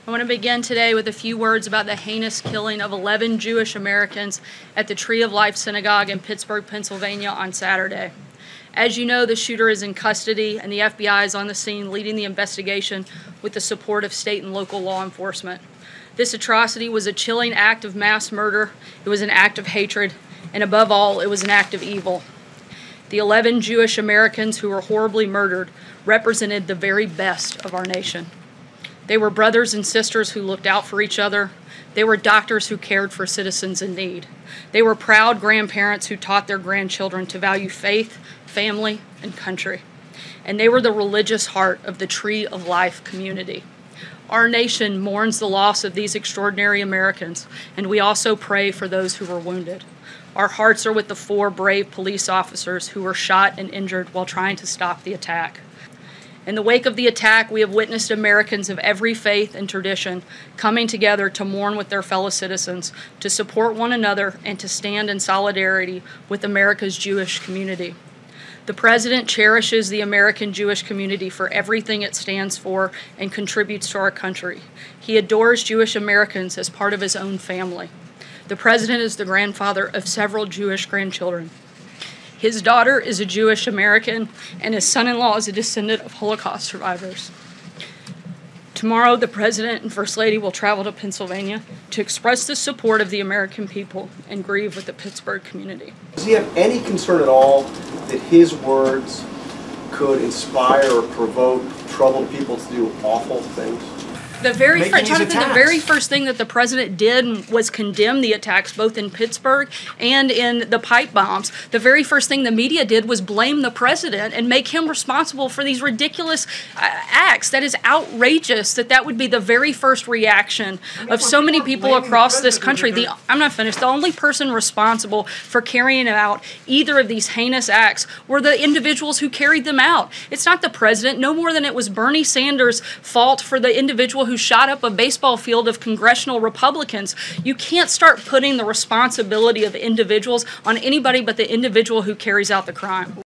I want to begin today with a few words about the heinous killing of 11 Jewish Americans at the Tree of Life synagogue in Pittsburgh, Pennsylvania on Saturday. As you know, the shooter is in custody and the FBI is on the scene leading the investigation with the support of state and local law enforcement. This atrocity was a chilling act of mass murder, it was an act of hatred, and above all, it was an act of evil. The 11 Jewish Americans who were horribly murdered represented the very best of our nation. They were brothers and sisters who looked out for each other. They were doctors who cared for citizens in need. They were proud grandparents who taught their grandchildren to value faith, family, and country. And they were the religious heart of the Tree of Life community. Our nation mourns the loss of these extraordinary Americans, and we also pray for those who were wounded. Our hearts are with the 4 brave police officers who were shot and injured while trying to stop the attack. In the wake of the attack, we have witnessed Americans of every faith and tradition coming together to mourn with their fellow citizens, to support one another, and to stand in solidarity with America's Jewish community. The President cherishes the American Jewish community for everything it stands for and contributes to our country. He adores Jewish Americans as part of his own family. The President is the grandfather of several Jewish grandchildren. His daughter is a Jewish American, and his son-in-law is a descendant of Holocaust survivors. Tomorrow, the President and First Lady will travel to Pennsylvania to express the support of the American people and grieve with the Pittsburgh community. Does he have any concern at all that his words could inspire or provoke troubled people to do awful things? The very first thing that the President did was condemn the attacks both in Pittsburgh and in the pipe bombs. The very first thing the media did was blame the President and make him responsible for these ridiculous acts. That is outrageous that would be the very first reaction of so many people across this country. I'm not finished. The only person responsible for carrying out either of these heinous acts were the individuals who carried them out. It's not the President, no more than it was Bernie Sanders' fault for the individual who shot up a baseball field of congressional Republicans. You can't start putting the responsibility of individuals on anybody but the individual who carries out the crime.